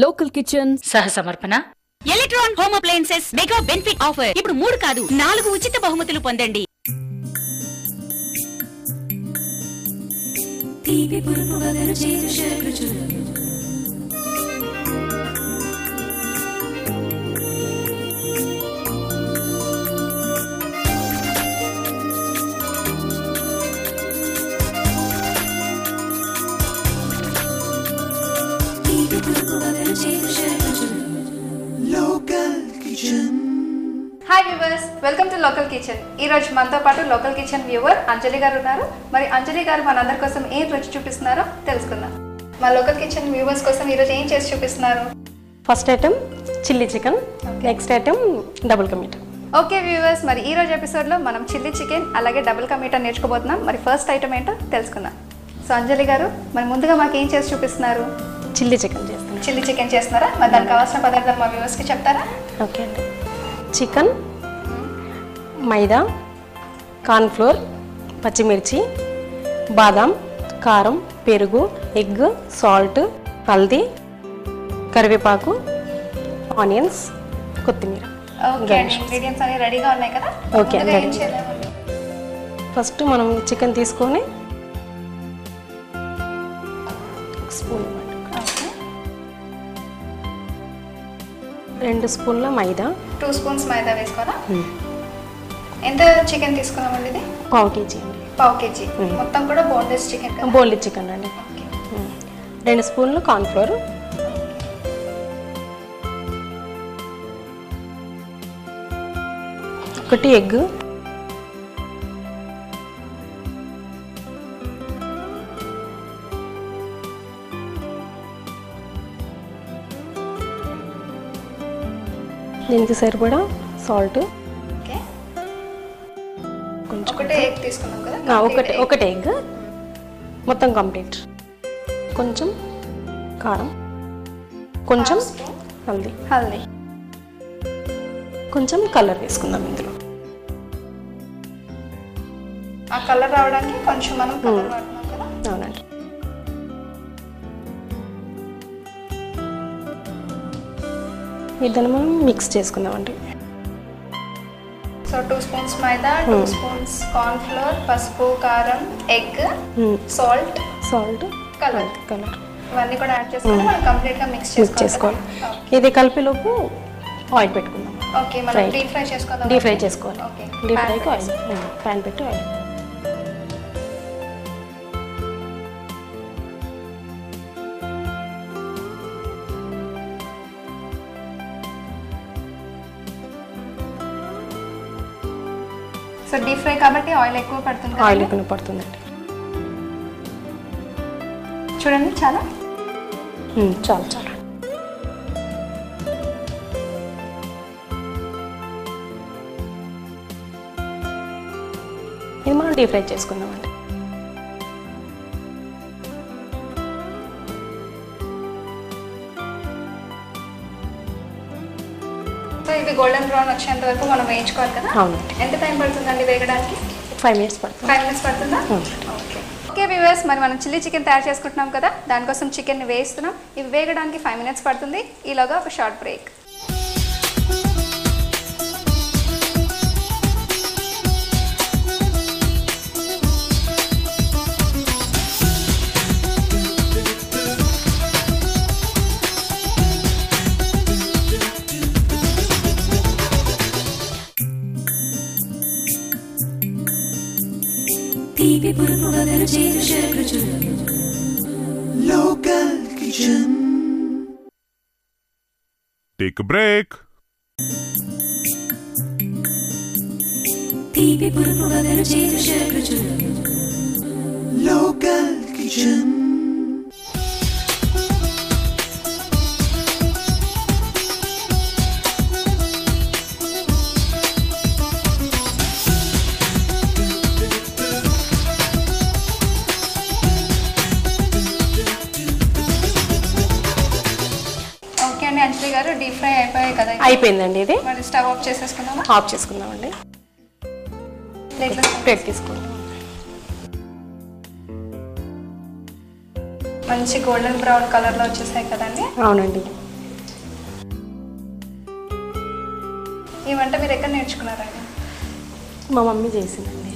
Local kitchen సహ సమర్పణ electron home appliances mega benefit offer. ఇప్పుడు 3 కాదు 4 ఉచిత బహుమతులు పొందండి. Hi viewers, welcome to local kitchen. ఈ రోజు మనతో పాటు లోకల్ కిచెన్ వ్యూవర్ అంజలి గారు ఉన్నారు. మరి అంజలి గారు మనందరి కోసం ఏం రుచి చూపిస్తున్నారో తెలుసుకుందాం. మా లోకల్ కిచెన్ వ్యూవర్స్ కోసం ఈరోజు ఏం చేసి చూపిస్తున్నారు? First item chilli chicken, next item double ka meetha. Okay viewers, మరి ఈ రోజు ఎపిసోడ్లో మనం చిల్లీ చికెన్ అలాగే డబుల్ కా మీఠా నేర్చుకోబోతున్నాం. మరి ఫస్ట్ ఐటమ్ ఏంటో తెలుసుకుందాం. సో అంజలి గారు, మరి ముందుగా మాకు ఏం చేసి చూపిస్తున్నారు? చిల్లీ చికెన్ చేస్తున్నాను. చిల్లీ చికెన్ చేస్తున్నారా? మరి దానికి కావాల్సిన పదార్థాలు మా వ్యూవర్స్కి చెప్తారా? ఓకే అండి. చికెన్, మైదా, కార్న్ఫ్లోర్, పచ్చిమిర్చి, బాదాం, కారం, పెరుగు, ఎగ్, సాల్ట్, హల్దీ, కరివేపాకు, ఆనియన్స్, కొత్తిమీర. ఓకే అండి, ఇంగ్రీడియంట్స్ అన్ని రెడీగా ఉన్నాయి కదా? ఓకే ముందుగా ఏం రెడీ. చేయాలి? ఫస్ట్ మనం చికెన్ తీసుకొని స్పూన్ ఇవ్వండి. ఓకే, 2 స్పూన్ల మైదా, 2 స్పూన్స్ మైదా వేసుకోవాలా? ఎంత చికెన్ తీసుకున్నామండి? ఇది పావు కేజీ అండి. పావు కేజీ. మొత్తం కూడా బోన్లెస్ చికెన్ కదా? బోన్లెస్ చికెన్ అండి. ఓకే. 2 స్పూన్లు కార్న్ఫ్లోర్, 1 ఎగ్, దీనికి సరిపడా సాల్ట్, ఓకే. కొంచెం ఒకటే ఎగ్ తీసుకున్నాం కదా? ఒకటే ఎగ్ మొత్తం కంప్లీట్. కొంచెం కారం, కొంచెం హల్దీ, హల్దీ, కొంచెం కలర్ వేసుకుందాం ఇందులో. ఆ కలర్ రావడానికి కొంచెం మనం కలర్ వాడుతున్నాం కదా? అవునండి. ఇద్దరు మనం మిక్స్ చేసుకుందామండి. సో 2 స్పూన్స్ మైదా, 2 స్పూన్స్ కార్న్ ఫ్లోర్, పసుపు, కారం, ఎగ్, సాల్ట్, కలర్ ఇవన్నీ కూడా యాడ్ చేసుకొని మనం కంప్లీట్గా మిక్స్ చేసుకోవాలి. ఇది కలిపేలోపు ఆయిల్ పెట్టుకుందాం. ఓకే, మనం డీప్ ఫ్రై చేసుకోవాలి. డీప్ ఫ్రై చేసుకోవాలి. ఓకే, డీప్ ఫ్రైకి ఆయిల్, ప్యాన్ పెట్టి ఆయిల్. సో డీప్ ఫ్రై కాబట్టి ఆయిల్ ఎక్కువ పడుతుంది కదా? ఆయిల్ ఎక్కువ పడుతుందండి. చూడండి, చాలా చాలు. ఇది మనం డీప్ ఫ్రై చేసుకుందామండి. సో ఇది గోల్డెన్ బ్రౌన్ వచ్చేంత వరకు మనం వేయించుకోవాలి కదా? అవునండి. ఎంత టైం పడుతుందండి వేగడానికి? 5 మినిట్స్ పడుతుంది. 5 మినిట్స్ పడుతుందా? ఓకే. ఓకే వ్యూవర్స్, మరి మనం చిల్లీ చికెన్ తయారు చేసుకుంటున్నాం కదా, దానికోసం చికెన్ని వేస్తున్నాం. ఇవి వేగడానికి 5 మినిట్స్ పడుతుంది. ఈలోగా ఒక short break. Local Kitchen. Take a break. Local Kitchen. అంజలి గారు, డీప్ ఫ్రై అయిపోయాయి కదా? అయిపోయిందండి. ఇది మరి స్టవ్ ఆఫ్ చేసేసుకుందామా? ఆఫ్ చేసుకుందామండి. ప్లేట్ తీసుకోండి. మంచి గోల్డెన్ బ్రౌన్ కలర్ లో వచ్చేసాయి కదండి. అవునండి. ఈ వంట మీరు ఎక్కడ నేర్చుకున్నారండి? మా మమ్మీ చేసిందండి.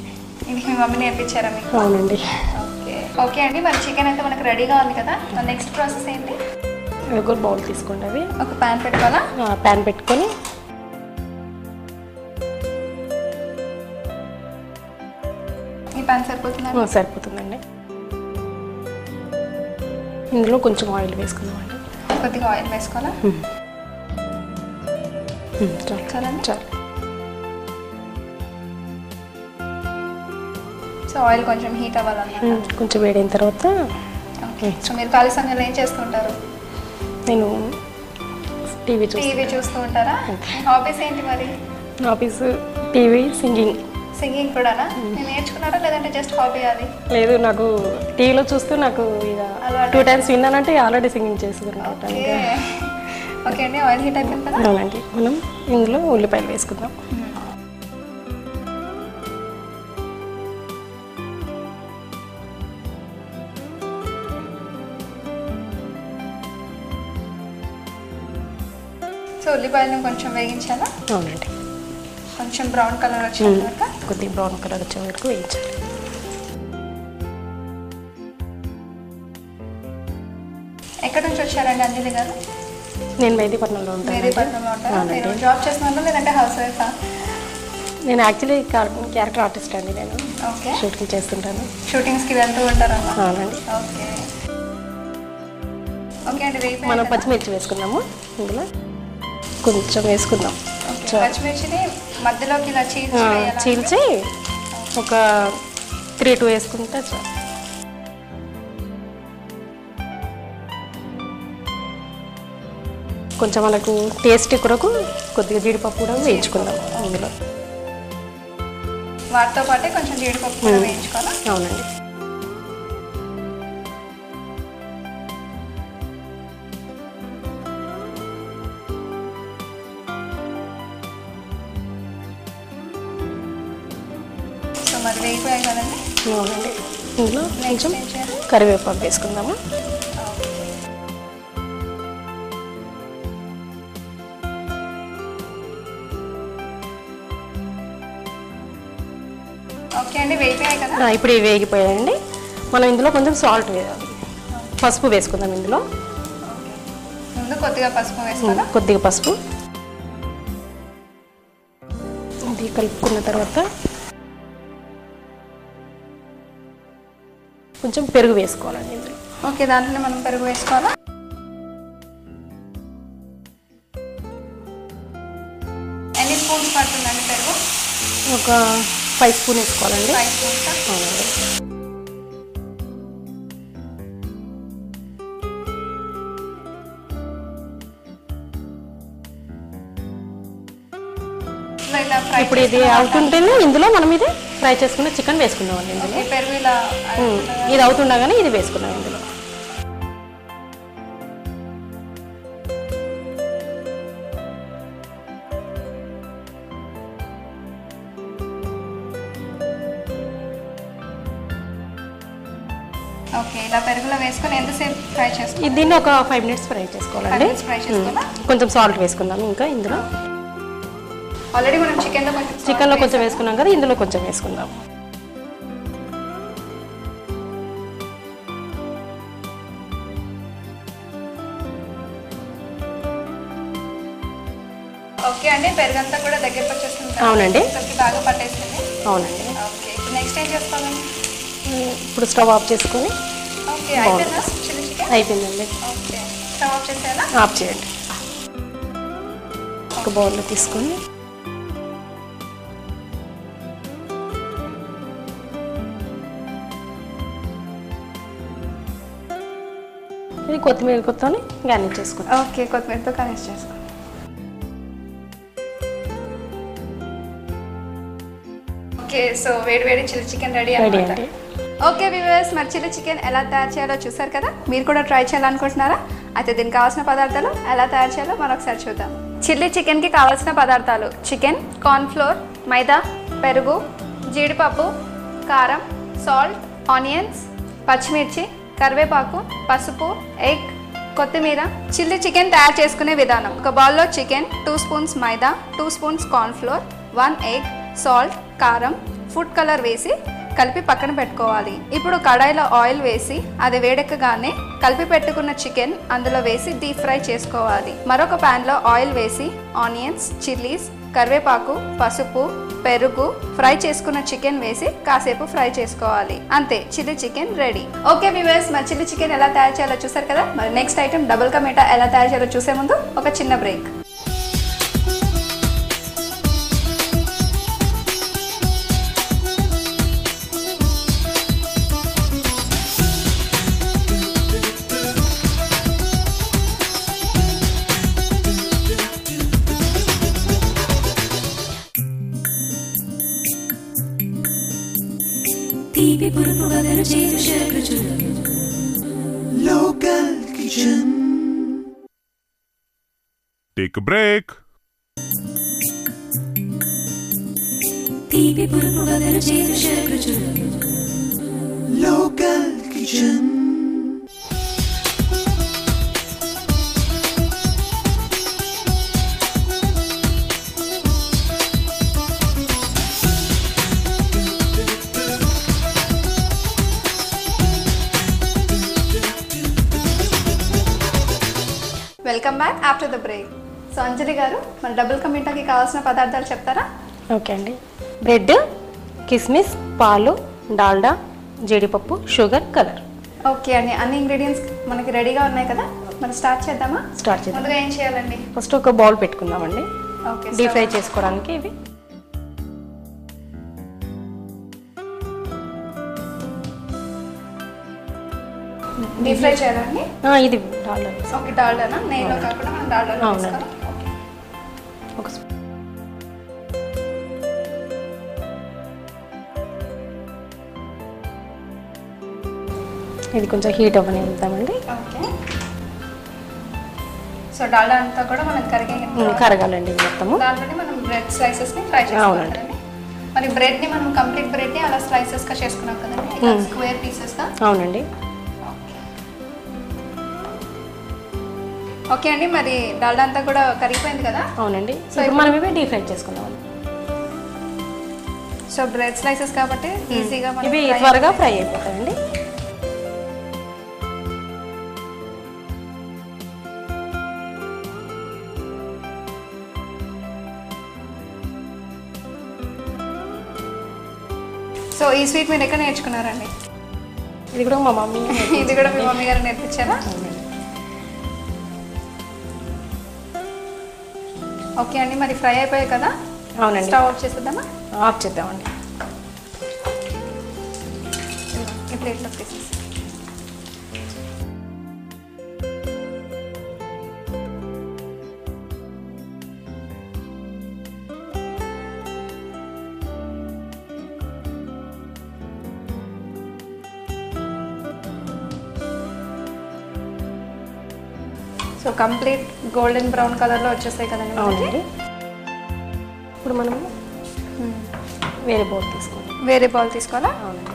ఇది మీ మమ్మీ నేర్పించారా మీకు? అవునండి. ఓకే అండి, మరి చికెన్ అయితే మనకు రెడీగా ఉంది కదా, నెక్స్ట్ ప్రాసెస్ ఏంటి? ఒక బౌల్ తీసుకోండి. అవి ఒక ప్యాన్ పెట్టుకోవాలా? ప్యాన్ పెట్టుకొని ఈ ప్యాన్ సరిపోతుందా? సరిపోతుందండి. ఇందులో కొంచెం ఆయిల్ వేసుకుందామండి. కొద్దిగా ఆయిల్ వేసుకోవాలా? చాలండి. చాలు. సో ఆయిల్ కొంచెం హీట్ అవ్వాలన్నమాట. కొంచెం వేడైన తర్వాత ఓకే. సో మీరు ఖాళీ సమయంలో ఏం చేస్తుంటారు? నేను టీవీ చూస్తూ ఉంటారా? హాబీస్ ఏంటి మరి? Office, TV, singing. సింగింగ్ కూడానా? మీరు నేర్చుకున్నారా లేదంటే జస్ట్ హాబీ అది? లేదు, నాకు టీవీలో చూస్తూ నాకు ఇక అలవాటు. 2 times విన్నానంటే ఆల్రెడీ సింగింగ్ చేసుకున్నాను. ఓకే అండి, ఆయిల్ హీట్ అయిపోయింది కదా? అవునండి. మనం ఇందులో ఉల్లిపాయలు వేసుకుందాం. సో ఉల్లిపాయలను కొంచెం వేగించాలా? అవునండి. కొంచెం బ్రౌన్ కలర్ వచ్చేంత వరకు కొద్దిగా బ్రౌన్ కలర్ వచ్చే వరకు వేయించాలి. ఎక్కడి నుంచి వచ్చారండి అంజలి గారు? నేను మెహదీపట్నంలో ఉంటాను. మేరీపట్నంలో ఉంటారా? మీరు జాబ్ చేస్తున్నారా లేదంటే హౌస్ వైఫా? నేను యాక్చువల్లీ క్యారెక్టర్ ఆర్టిస్ట్ అండి. నేను ఓకే. షూటింగ్ చేస్తుంటాను. షూటింగ్స్కి వెళ్తూ ఉంటారమ్మా? అవునండి. ఓకే. ఓకే అండి, మనం పచ్చిమిర్చి వేసుకుందాము. ఇందులో కొంచెం వేసుకుందాం. పచ్చిమిర్చిని మధ్యలోకి ఇలా చీల్చి ఒక 3-2 వేసుకుంటే చాలు. కొంచెం మనకు టేస్ట్ కొరకు కొద్దిగా జీడిపప్పు కూడా వేయించుకుందాం ఇందులో. వాటితో పాటే కొంచెం జీడిపప్పు కూడా వేయించుకోవాలా? అవునండి. సో మరి వేగిపోయాయి కదండి? అవునండి. ఇందులో కొంచెం ఏం చేయాలి? కరివేపాకు వేసుకుందాము. ఓకే అండి, వేగిపోయాయి కదా? ఇప్పుడు ఇవి వేగిపోయాయండి. మనం ఇందులో కొంచెం సాల్ట్ వేయాలి. పసుపు వేసుకుందాం ఇందులో. ముందు కొద్దిగా పసుపు వేసుకోవాలా? కొద్దిగా పసుపు. ఇది కలుపుకున్న తర్వాత కొంచెం పెరుగు వేసుకోవాలండి ఇందులో. ఓకే, దాంట్లో మనం పెరుగు వేసుకోవాలా? ఎన్ని స్పూన్స్ పడుతుందండి పెరుగు? ఒక 5 స్పూన్ వేసుకోవాలండి. 5 స్పూన్స్. అవునండి. ఇప్పుడు ఇది అవుతుంటేనే ఇందులో మనం ఇది ఫ్రై చేసుకున్న చికెన్ వేసుకుందామండి ఇందులో. పెరుగు ఇలా ఇది అవుతుండగానే ఇది వేసుకున్నాం ఇందులో. ఓకే, ఇలా పెరుగులో వేసుకొని ఎంతసేపు ఫ్రై చేసుకోవాలి? దీన్ని ఒక 5 minutes ఫ్రై చేసుకోవాలండి. ఫ్రై చేసుకోవాలా? కొంచెం సాల్ట్ వేసుకుందాం ఇంకా ఇందులో. ఆల్రెడీ మనం చికెన్లో కొంచెం వేసుకున్నాం కదా, ఇందులో కొంచెం వేసుకుందాం. ఓకే అండి, పెరుగంతా కూడా దగ్గరకు వచ్చేస్తుంది. అవునండి. బాగా పట్టేస్తుంది. అవునండి. ఓకే, నెక్స్ట్ ఏం చేసుకోవాలండి? ఇప్పుడు స్టవ్ ఆఫ్ చేసుకొని. ఓకే, అయిపోయిందా చిల్లీ చికెన్? అయిపోయిందండి. ఓకే, స్టవ్ ఆఫ్ చేసేయాలా? ఆఫ్ చేయండి. ఒక బౌల్లో తీసుకొని ఇది కొత్తిమీరతో గార్నిష్ చేసుకుంటాం. ఓకే, కొత్తిమీరతో గార్నిష్ చేసుకో. ఓకే, సో వేడి వేడి చిల్లీ చికెన్ రెడీ అన్నమాట. ఓకే వ్యూవర్స్, మరి చిల్లీ చికెన్ ఎలా తయారు చేయాలో చూసారు కదా. మీరు కూడా ట్రై చేయాలనుకుంటున్నారా? అయితే దీనికి కావాల్సిన పదార్థాలు ఎలా తయారు చేయాలో మరొకసారి చూద్దాం. చిల్లీ చికెన్కి కావాల్సిన పదార్థాలు: చికెన్, కార్న్ ఫ్లోర్, మైదా, పెరుగు, జీడిపప్పు, కారం, సాల్ట్, ఆనియన్స్, పచ్చిమిర్చి, కరివేపాకు, పసుపు, ఎగ్, కొత్తిమీర. చిల్లీ చికెన్ తయారు చేసుకునే విధానం. ఒక బౌల్లో చికెన్, 2 స్పూన్స్ మైదా, 2 స్పూన్స్ కార్న్ఫ్లోర్, 1 ఎగ్, సాల్ట్, కారం, ఫుడ్ కలర్ వేసి కలిపి పక్కన పెట్టుకోవాలి. ఇప్పుడు కడాయిలో ఆయిల్ వేసి అది వేడెక్కగానే కలిపి పెట్టుకున్న చికెన్ అందులో వేసి డీప్ ఫ్రై చేసుకోవాలి. మరొక ప్యాన్లో ఆయిల్ వేసి ఆనియన్స్, చిల్లీస్, కరివేపాకు, పసుపు, పెరుగు, ఫ్రై చేసుకున్న చికెన్ వేసి కాసేపు ఫ్రై చేసుకోవాలి. అంతే, chilli chicken ready. Okay viewers, మరి చిల్లీ చికెన్ ఎలా తయారు చేయాలో చూసారు కదా. మరి next item double ka meetha ఎలా తయారు చేయాలో చూసే ముందు ఒక చిన్న break. Local Kitchen. Take a break. Local Kitchen. Welcome back after the break. So Anjali garu, మన డబుల్ కా మీఠాకి కావాల్సిన పదార్థాలు చెప్తారా? ఓకే అండి. బ్రెడ్, కిస్మిస్, పాలు, డాల్డా, జీడిపప్పు, షుగర్, కలర్. ఓకే అండి, అన్ని ఇంగ్రీడియంట్స్ మనకి రెడీగా ఉన్నాయి కదా. మనం స్టార్ట్ చేద్దామా? స్టార్ట్ చేద్దాం. ముందుగా ఏం చేయాలండి? ఫస్ట్ ఒక బౌల్ పెట్టుకుందామండి ఓకే, డీప్ ఫ్రై చేసుకోవడానికి. ఇవి డీప్ ఫ్రై చేయాలండి. ఇది డాల్డా. ఓకే, డాల్డానా? నెయ్యిలో కాకుండా మనం డాల్డాలో అవునండి. వేసుకోవాలి. ఓకే. ఒక స్పూన్. ఇది కొంచెం హీట్ అవ్వని వెళ్తామండి. ఓకే. సో డాల్డా అంతా కూడా మనకి కరగాలండి మొత్తము. దాంట్లోనే మనం బ్రెడ్ స్లైసెస్ ని ఫ్రై చేసుకోవాలి. మరి బ్రెడ్ ని మనం కంప్లీట్ బ్రెడ్ ని అలా స్లైసెస్ గా చేసుకున్నాం కదండి, స్క్వేర్ పీసెస్ గా. అవునండి. ఓకే అండి, మరి డాల్డా అంతా కూడా కరిగిపోయింది కదా. అవునండి. సో ఇప్పుడు మనం ఇవి డీప్ ఫ్రై చేసుకుందాం. సో బ్రెడ్ స్లైసెస్ కాబట్టి ఈజీగా ఇవి త్వరగా ఫ్రై అయిపోతాయండి. సో ఈ స్వీట్ మీరు ఎక్కడ నేర్చుకున్నారండి? ఇది కూడా మా మమ్మీ. ఇది కూడా మీ మమ్మీ గారు నేర్పించారా? ఓకే అండి, మరి ఫ్రై అయిపోయాయి కదా. అవునండి. స్టవ్ ఆఫ్ చేసేద్దామా? ఆఫ్ చేద్దామండి. ఈ ప్లేట్లో తీసేసి. సో కంప్లీట్ గోల్డెన్ బ్రౌన్ కలర్లో వచ్చేస్తాయి కదండి. అవునండి. ఇప్పుడు మనము వేరే బౌల్ తీసుకోవాలి. వేరే బౌల్ తీసుకోవాలా? అవునండి.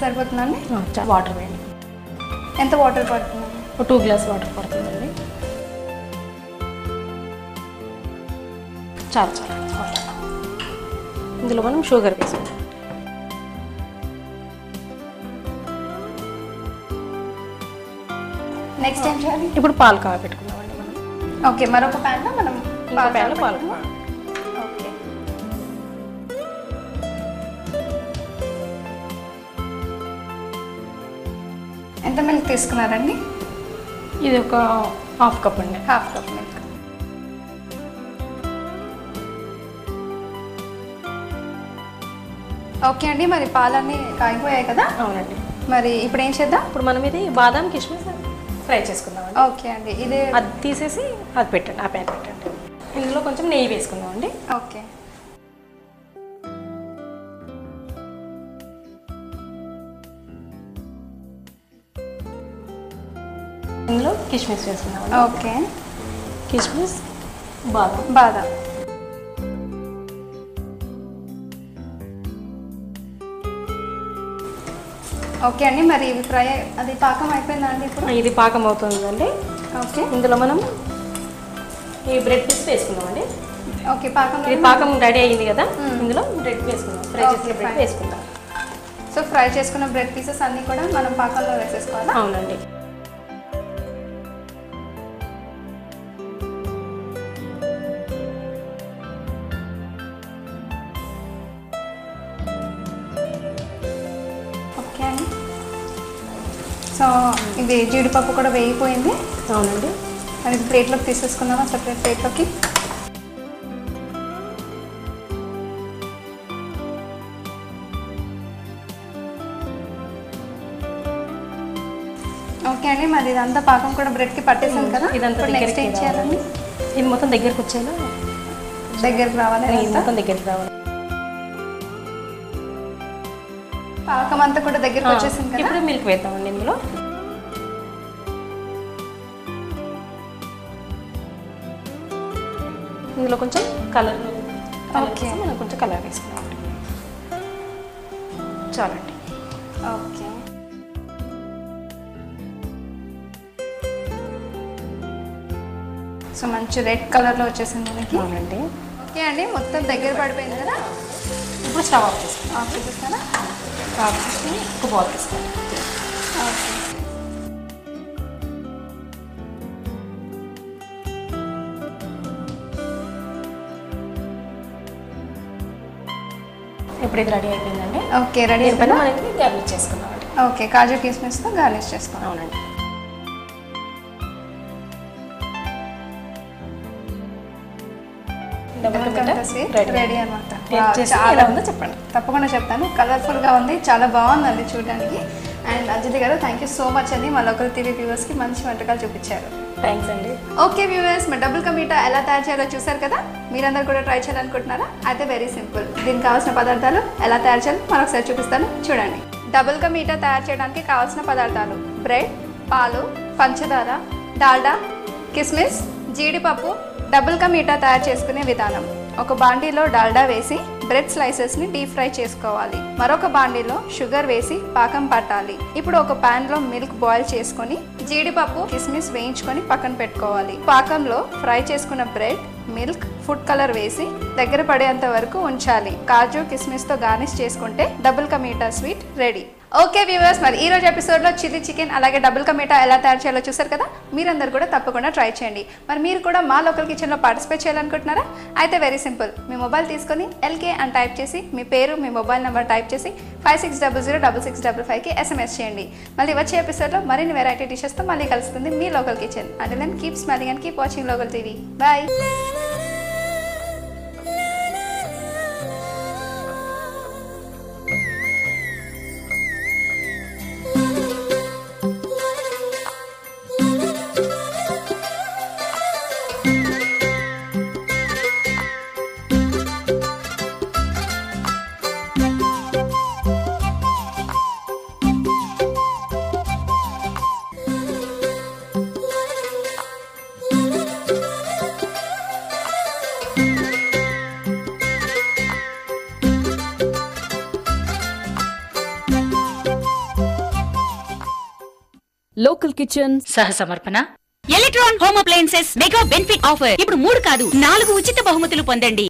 సరిపోతుందండి. వాటర్ వేయండి. ఎంత వాటర్ పడుతుందండి? 2 గ్లాస్ వాటర్ పడుతుందండి. చాలు చాలు. ఇందులో మనం షుగర్ వేసుకుంటాం. నెక్స్ట్ ఏం చేయాలి? ఇప్పుడు పాలు కాగబెట్టుకుందామండి మనం. ఓకే, మరొక ప్యాన్లో మనం ఇంకో ప్యాన్లో పాలు. ఓకే. ఎంత మిల్క్ తీసుకున్నారండి? ఇది ఒక హాఫ్ కప్ అండి. Half cup milk. ఓకే అండి, మరి పాలన్నీ కాగిపోయాయి కదా. అవునండి. మరి ఇప్పుడు ఏం చేద్దాం? ఇప్పుడు మనం ఇది బాదాం కిస్మిస్ ఫ్రై చేసుకుందామండి. ఓకే అండి, ఇది అది తీసేసి అది పెట్టండి, ఆ ప్యాన్ పెట్టండి. ఇందులో కొంచెం నెయ్యి వేసుకుందామండి. ఓకే. ఇందులో కిస్మిస్ వేసుకుందామండి. ఓకే. కిస్మిస్, బాదాం. బాదాం. ఓకే అండి, మరి ఇవి ఫ్రై అది పాకం అయిపోయిందా అండి ఇప్పుడు? ఇది పాకం అవుతుందండి. ఓకే, ఇందులో మనం ఈ బ్రెడ్ పీస్ వేసుకుందామండి. ఓకే పాకం ఇది పాకం రెడీ అయ్యింది కదా, ఇందులో బ్రెడ్ వేసుకుందాం. ఫ్రై చేసిన బ్రెడ్ వేసుకుందాం. సో ఫ్రై చేసుకున్న బ్రెడ్ పీసెస్ అన్నీ కూడా మనం పాకంలో వేసేసుకోవాలా? అవునండి. ఓకే అండి, సో ఇది జీడిపప్పు కూడా వేగిపోయింది. అవునండి. అది ప్లేట్లోకి తీసేసుకుందామా, సపరేట్ ప్లేట్లోకి? ఓకే అండి, మరి ఇదంతా పాకం కూడా బ్రెడ్కి పట్టేసాం కదా, ఇదంతా నెక్స్ట్ ఏం చేయాలండి? ఇది మొత్తం దగ్గరకు వచ్చేలా దగ్గరికి రావాలి, ఇది మొత్తం దగ్గరికి రావాలి. పాకం అంతా కూడా దగ్గరికి వచ్చేసింది కదా. ఇప్పుడు మిల్క్ వేద్దామండి ఇందులో. ఇందులో కొంచెం కలర్ ఓకే, మనం కొంచెం కలర్ వేసుకున్నాం. చాలండి. ఓకే, సో మంచి రెడ్ కలర్లో వచ్చేసింది మనకి. అవునండి. ఓకే అండి, మొత్తం దగ్గర పడిపోయింది కదా. ఇప్పుడు స్టవ్ ఆఫ్ చేసుకుంటాం. ఆఫ్ చేసేస్తారా? ఆఫ్ చేసుకుని ఒక బౌల్ తీసుకుంటాం. ఓకే, ఇప్పుడు ఇది రెడీ అయిపోయిందండి. ఓకే రెడీ దీనిపైన అయిపోయింది. మనకి గార్నిష్ చేసుకున్నామండి. ఓకే, కాజు కిస్మిస్తో గార్నిష్ చేసుకోవాలి. అవునండి. రెడీ అనమాట. ఎలా ఉందో చెప్పండి. తప్పకుండా చెప్తాను. కలర్ఫుల్గా ఉంది, చాలా బాగుందండి చూడడానికి. అండ్ అంజలి గారు, థ్యాంక్ యూ సో మచ్ అండి, మా లోకల్ టీవీ వ్యూవర్స్కి మంచి వంటకాలు చూపించారు. థ్యాంక్స్ అండి. ఓకే వ్యూవర్స్, మా డబుల్ కా మీఠా ఎలా తయారు చేయాలో చూసారు కదా. మీరందరూ కూడా ట్రై చేయాలనుకుంటున్నారా? అయితే వెరీ సింపుల్. దీనికి కావాల్సిన పదార్థాలు ఎలా తయారు చేయాలో మరొకసారి చూపిస్తాను, చూడండి. డబుల్ కా మీఠా తయారు చేయడానికి కావాల్సిన పదార్థాలు: బ్రెడ్, పాలు, పంచదార, డాల్డా, కిస్మిస్, జీడిపప్పు. డబుల్ కా మీఠా తయారు చేసుకునే విధానం: ఒక బాండీలో డాల్డా వేసి బ్రెడ్ స్లైసెస్ని డీప్ ఫ్రై చేసుకోవాలి. మరొక బాండీలో షుగర్ వేసి పాకం పట్టాలి. ఇప్పుడు ఒక ప్యాన్లో మిల్క్ బాయిల్ చేసుకొని జీడిపప్పు, కిస్మిస్ వేయించుకొని పక్కన పెట్టుకోవాలి. పాకంలో ఫ్రై చేసుకున్న బ్రెడ్, మిల్క్, ఫుడ్ కలర్ వేసి దగ్గర పడేంత వరకు ఉంచాలి. కాజు కిస్మిస్తో గార్నిష్ చేసుకుంటే double ka meetha sweet ready. Okay viewers, మరి ఈ రోజు ఎపిసోడ్లో చిల్లీ చికెన్ అలాగే డబుల్ కా మీఠా ఎలా తయారు చేయాలో చూసారు కదా. మీరందరూ కూడా తప్పకుండా ట్రై చేయండి. మరి మీరు కూడా మా లోకల్ కిచెన్లో పార్టిసిపేట్ చేయాలనుకుంటున్నారా? అయితే వెరీ సింపుల్. మీ మొబైల్ తీసుకొని ఎల్కే అని టైప్ చేసి మీ పేరు, మీ మొబైల్ నెంబర్ టైప్ చేసి 56006655కి SMS చేయండి. మళ్ళీ వచ్చే ఎపిసోడ్లో మరిన్ని వెరైటీ డిషెస్తో మళ్ళీ కలుస్తుంది మీ లోకల్ కిచెన్. అంటే then keep smiling and keep watching local TV. Bye. Local kitchen సహ సమర్పణ electron home appliances mega benefit offer. ఇప్పుడు 3 కాదు 4 ఉచిత బహుమతులు పొందండి.